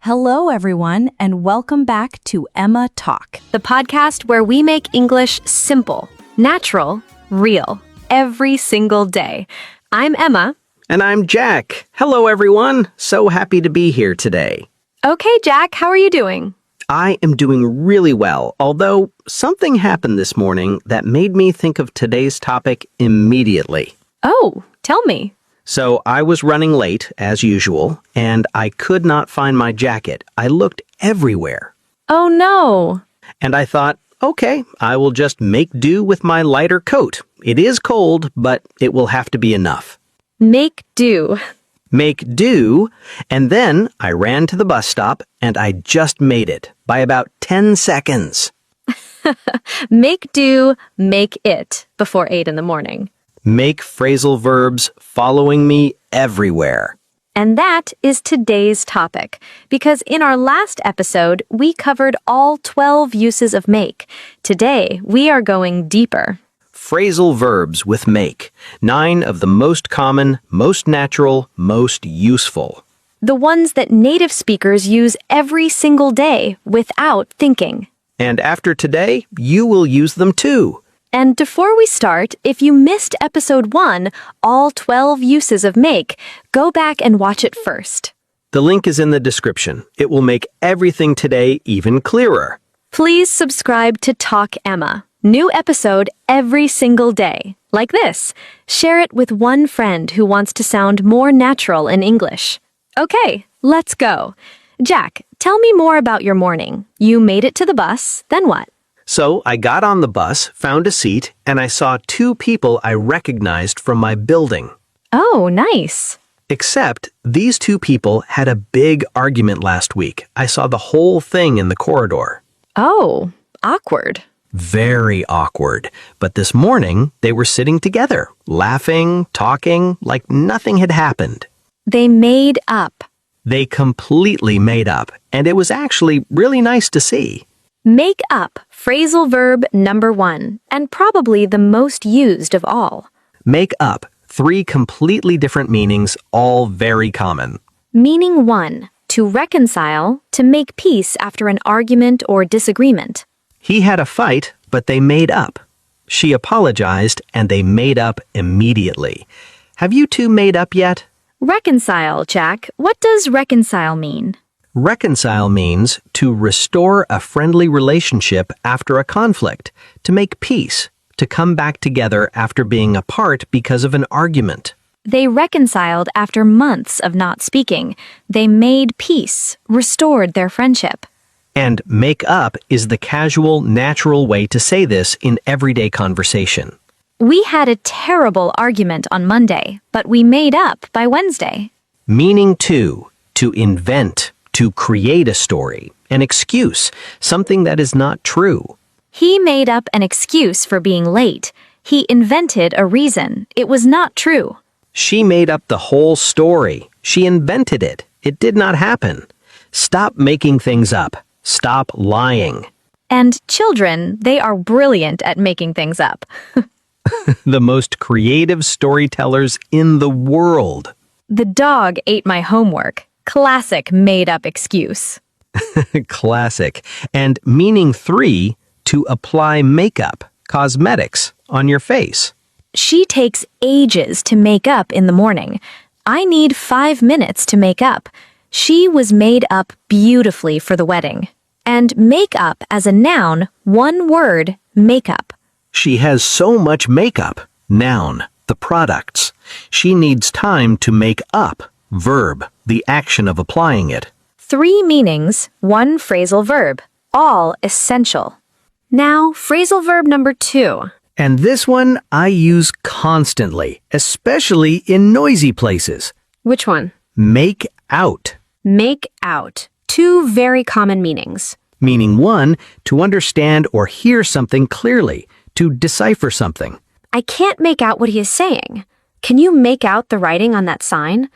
Hello, everyone, and welcome back to Emma Talk. The podcast where we make English simple, natural, real, every single day. I'm Emma. And I'm Jack. Hello, everyone. So happy to be here today. Okay, Jack, how are you doing? I am doing really well, although something happened this morning that made me think of today's topic immediately. Oh, tell me. So I was running late, as usual, and I could not find my jacket. I looked everywhere. Oh, no. And I thought, okay, I will just make do with my lighter coat. It is cold, but it will have to be enough. Make do. Make do, and then I ran to the bus stop, and I just made it by about 10 seconds. Make do, make it before 8 in the morning. Make phrasal verbs following me everywhere. And that is today's topic, because in our last episode, we covered all 12 uses of make. Today, we are going deeper. Phrasal verbs with make. 9 of the most common, most natural, most useful. The ones that native speakers use every single day without thinking. And after today, you will use them too. And before we start, if you missed episode 1, all 12 uses of make, go back and watch it first. The link is in the description. It will make everything today even clearer. Please subscribe to Talk Emma. New episode every single day. Like this. Share it with one friend who wants to sound more natural in English. Okay, let's go. Jack, tell me more about your morning. You made it to the bus, then what? So I got on the bus, found a seat, and I saw 2 people I recognized from my building. Oh, nice. Except these 2 people had a big argument last week. I saw the whole thing in the corridor. Oh, awkward. Very awkward. But this morning, they were sitting together, laughing, talking, like nothing had happened. They made up. They completely made up, and it was actually really nice to see. Make up, phrasal verb number 1, and probably the most used of all. Make up, 3 completely different meanings, all very common. Meaning 1, to reconcile, to make peace after an argument or disagreement. He had a fight, but they made up. She apologized, and they made up immediately. Have you 2 made up yet? Reconcile, Jack. What does reconcile mean? Reconcile means to restore a friendly relationship after a conflict, to make peace, to come back together after being apart because of an argument. They reconciled after months of not speaking. They made peace, restored their friendship. And make up is the casual, natural way to say this in everyday conversation. We had a terrible argument on Monday, but we made up by Wednesday. Meaning to invent, to create a story, an excuse, something that is not true. He made up an excuse for being late. He invented a reason. It was not true. She made up the whole story. She invented it. It did not happen. Stop making things up. Stop lying. And children, they are brilliant at making things up. The most creative storytellers in the world. The dog ate my homework. Classic made-up excuse. Classic. And meaning 3, to apply makeup, cosmetics, on your face. She takes ages to make up in the morning. I need 5 minutes to make up. She was made up beautifully for the wedding. And make up as a noun, 1 word, makeup. She has so much makeup, noun, the products. She needs time to make up, verb, the action of applying it. 3 meanings, 1 phrasal verb, all essential. Now, phrasal verb number 2. And this one I use constantly, especially in noisy places. Which one? Make out. Make out. 2 very common meanings. Meaning 1, to understand or hear something clearly, to decipher something. I can't make out what he is saying. Can you make out the writing on that sign?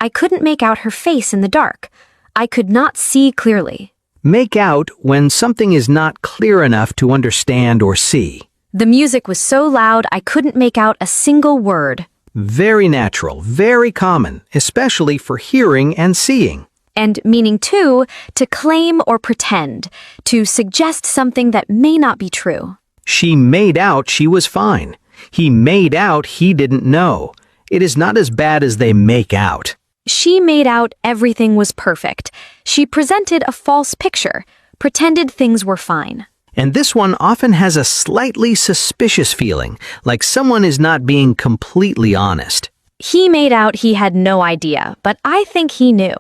I couldn't make out her face in the dark. I could not see clearly. Make out when something is not clear enough to understand or see. The music was so loud I couldn't make out a single word. Very natural, very common, especially for hearing and seeing. And meaning to claim or pretend, to suggest something that may not be true. She made out she was fine. He made out he didn't know. It is not as bad as they make out. She made out everything was perfect. She presented a false picture, pretended things were fine. And this one often has a slightly suspicious feeling, like someone is not being completely honest. He made out he had no idea, but I think he knew.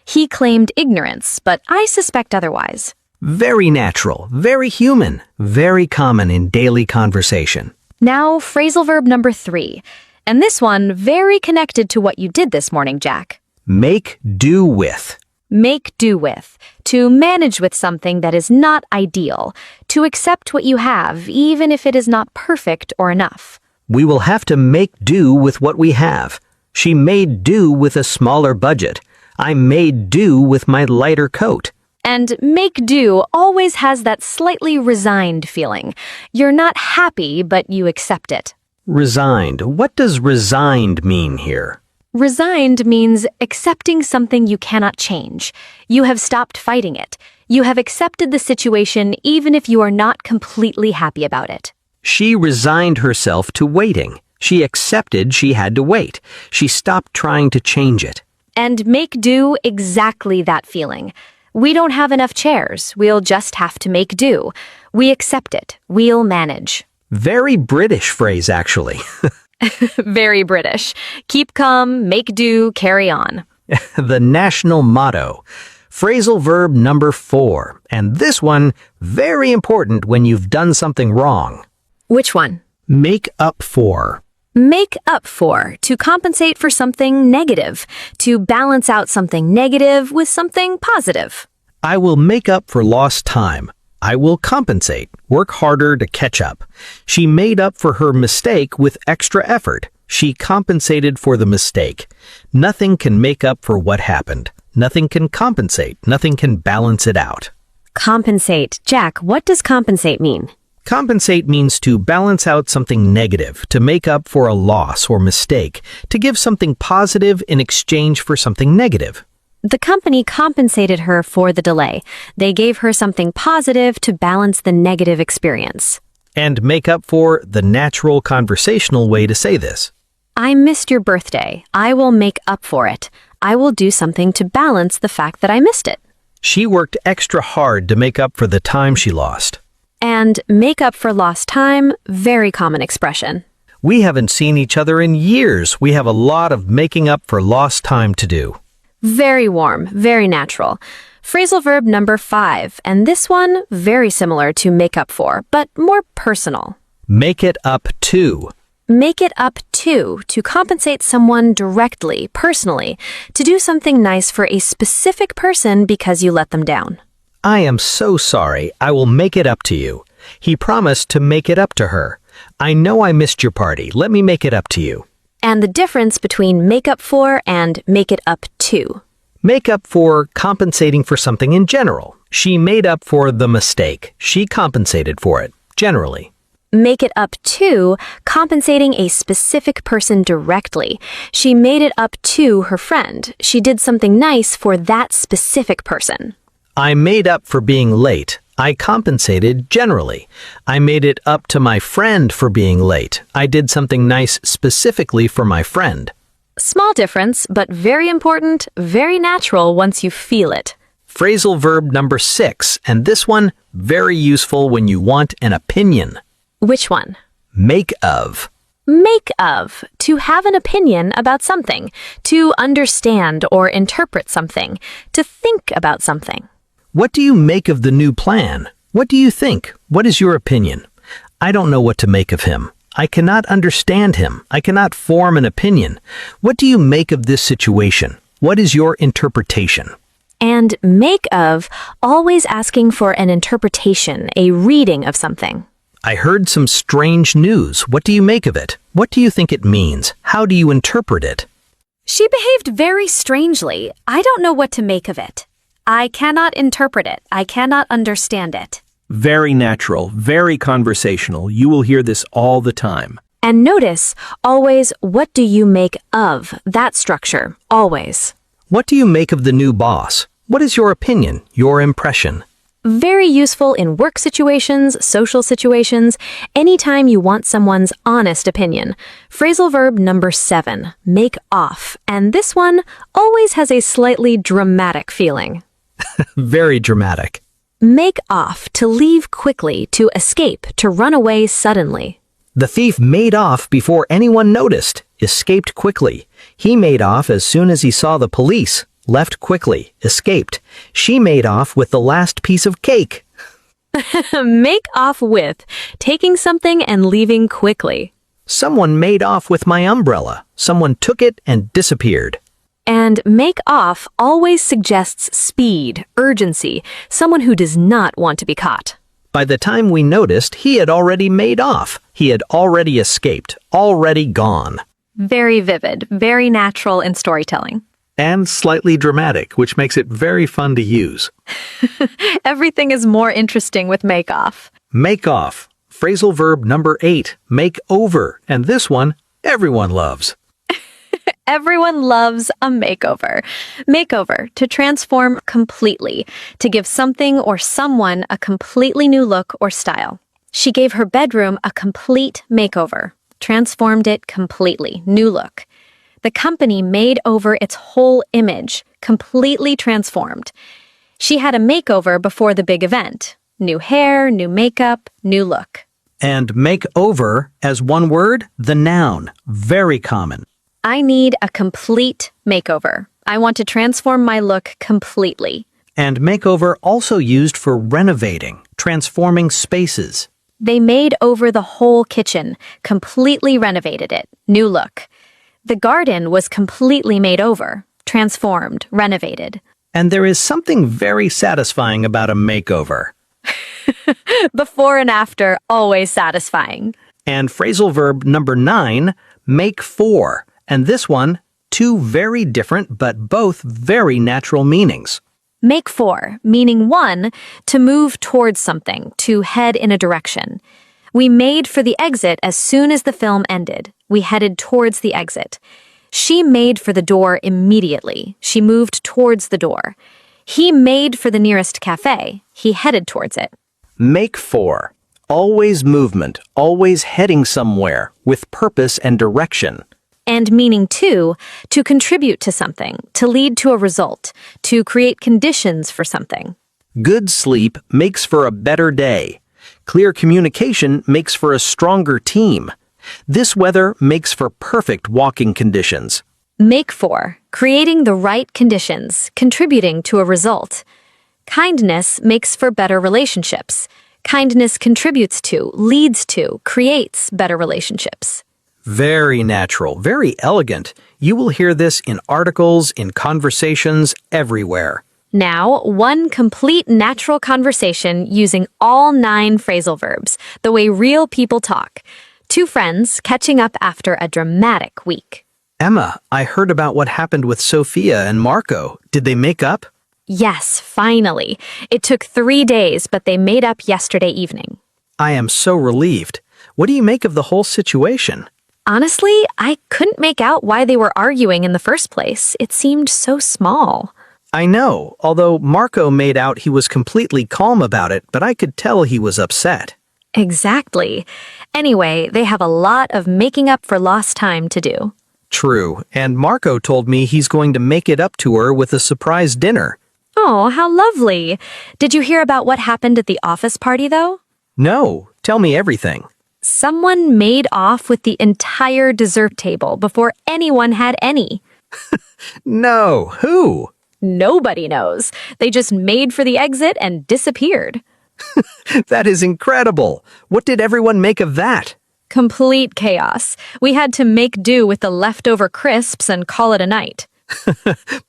He claimed ignorance, but I suspect otherwise. Very natural, very human, very common in daily conversation. Now, phrasal verb number 3. And this one very connected to what you did this morning, Jack. Make do with. Make do with. To manage with something that is not ideal. To accept what you have, even if it is not perfect or enough. We will have to make do with what we have. She made do with a smaller budget. I made do with my lighter coat. And make do always has that slightly resigned feeling. You're not happy, but you accept it. Resigned. What does resigned mean here? Resigned means accepting something you cannot change. You have stopped fighting it. You have accepted the situation even if you are not completely happy about it. She resigned herself to waiting. She accepted she had to wait. She stopped trying to change it. And make do exactly that feeling. We don't have enough chairs. We'll just have to make do. We accept it. We'll manage. Very British phrase, actually. Very British. Keep calm, make do, carry on. The national motto. Phrasal verb number 4. And this one, very important when you've done something wrong. Which one? Make up for. Make up for, to compensate for something negative, to balance out something negative with something positive. I will make up for lost time. I will compensate, work harder to catch up. She made up for her mistake with extra effort. She compensated for the mistake. Nothing can make up for what happened. Nothing can compensate. Nothing can balance it out. Compensate. Jack, what does compensate mean? Compensate means to balance out something negative, to make up for a loss or mistake, to give something positive in exchange for something negative. The company compensated her for the delay. They gave her something positive to balance the negative experience. And make up for the natural conversational way to say this. I missed your birthday. I will make up for it. I will do something to balance the fact that I missed it. She worked extra hard to make up for the time she lost. And make up for lost time, very common expression. We haven't seen each other in years. We have a lot of making up for lost time to do. Very warm, very natural. Phrasal verb number 5, and this one very similar to make up for, but more personal. Make it up to. Make it up to compensate someone directly, personally, to do something nice for a specific person because you let them down. I am so sorry. I will make it up to you. He promised to make it up to her. I know I missed your party. Let me make it up to you. And the difference between make up for and make it up to. Make up for compensating for something in general. She made up for the mistake. She compensated for it, generally. Make it up to compensating a specific person directly. She made it up to her friend. She did something nice for that specific person. I made up for being late. I compensated generally. I made it up to my friend for being late. I did something nice specifically for my friend. Small difference, but very important, very natural once you feel it. Phrasal verb number 6, and this one, very useful when you want an opinion. Which one? Make of. Make of, to have an opinion about something, to understand or interpret something, to think about something. What do you make of the new plan? What do you think? What is your opinion? I don't know what to make of him. I cannot understand him. I cannot form an opinion. What do you make of this situation? What is your interpretation? And make of, always asking for an interpretation, a reading of something. I heard some strange news. What do you make of it? What do you think it means? How do you interpret it? She behaved very strangely. I don't know what to make of it. I cannot interpret it. I cannot understand it. Very natural, very conversational. You will hear this all the time. And notice, always, what do you make of that structure? Always. What do you make of the new boss? What is your opinion, your impression? Very useful in work situations, social situations, anytime you want someone's honest opinion. Phrasal verb number 7, make off. And this one always has a slightly dramatic feeling. Very dramatic. Make off, to leave quickly, to escape, to run away suddenly. The thief made off before anyone noticed, escaped quickly. He made off as soon as he saw the police, left quickly, escaped. She made off with the last piece of cake. Make off with, taking something and leaving quickly. Someone made off with my umbrella. Someone took it and disappeared. And make off always suggests speed, urgency, someone who does not want to be caught. By the time we noticed, he had already made off. He had already escaped, already gone. Very vivid, very natural in storytelling. And slightly dramatic, which makes it very fun to use. Everything is more interesting with make off. Make off. Phrasal verb number 8, make over. And this one, everyone loves. Everyone loves a makeover. Makeover, to transform completely, to give something or someone a completely new look or style. She gave her bedroom a complete makeover, transformed it completely, new look. The company made over its whole image, completely transformed. She had a makeover before the big event. New hair, new makeup, new look. And make over, as one word, the noun, very common. I need a complete makeover. I want to transform my look completely. And makeover also used for renovating, transforming spaces. They made over the whole kitchen, completely renovated it, new look. The garden was completely made over, transformed, renovated. And there is something very satisfying about a makeover. Before and after, always satisfying. And phrasal verb number 9, make for. And this one, 2 very different but both very natural meanings. Make for, meaning 1, to move towards something, to head in a direction. We made for the exit as soon as the film ended. We headed towards the exit. She made for the door immediately. She moved towards the door. He made for the nearest cafe. He headed towards it. Make for. Always movement, always heading somewhere, with purpose and direction. And meaning 2, to contribute to something, to lead to a result, to create conditions for something. Good sleep makes for a better day. Clear communication makes for a stronger team. This weather makes for perfect walking conditions. Make for, creating the right conditions, contributing to a result. Kindness makes for better relationships. Kindness contributes to, leads to, creates better relationships. Very natural, very elegant. You will hear this in articles, in conversations, everywhere. Now, one complete natural conversation using all 9 phrasal verbs, the way real people talk. 2 friends catching up after a dramatic week. Emma, I heard about what happened with Sophia and Marco. Did they make up? Yes, finally. It took 3 days, but they made up yesterday evening. I am so relieved. What do you make of the whole situation? Honestly, I couldn't make out why they were arguing in the first place. It seemed so small. I know, although Marco made out he was completely calm about it, but I could tell he was upset. Exactly. Anyway, they have a lot of making up for lost time to do. True, and Marco told me he's going to make it up to her with a surprise dinner. Oh, how lovely. Did you hear about what happened at the office party, though? No, tell me everything. Someone made off with the entire dessert table before anyone had any. No, who? Nobody knows. They just made for the exit and disappeared. That is incredible. What did everyone make of that? Complete chaos. We had to make do with the leftover crisps and call it a night.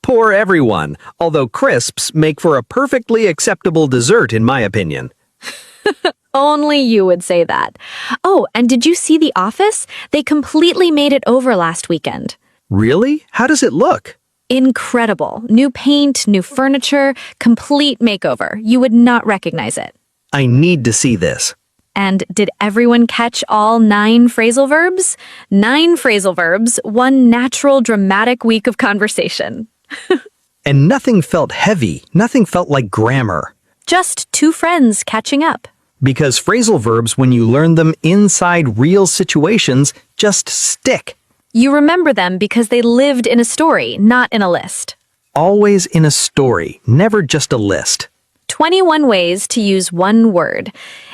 Poor everyone, although crisps make for a perfectly acceptable dessert in my opinion. Only you would say that. Oh, and did you see The Office? They completely made it over last weekend. Really? How does it look? Incredible. New paint, new furniture, complete makeover. You would not recognize it. I need to see this. And did everyone catch all 9 phrasal verbs? 9 phrasal verbs, 1 natural dramatic week of conversation. And nothing felt heavy, nothing felt like grammar. Just two friends catching up. Because phrasal verbs, when you learn them inside real situations, just stick. You remember them because they lived in a story, not in a list. Always in a story, never just a list. 21 ways to use one word.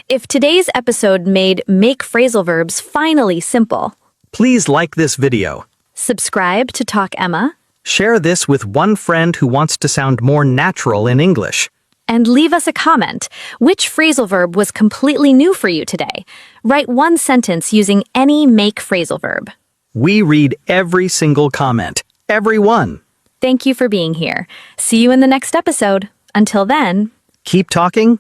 If today's episode made make phrasal verbs finally simple, Please like this video. subscribe to Talk Emma, Share this with one friend who wants to sound more natural in English. and leave us a comment. Which phrasal verb was completely new for you today? Write one sentence using any make phrasal verb. We read every single comment. Every one. Thank you for being here. See you in the next episode. Until then, Keep talking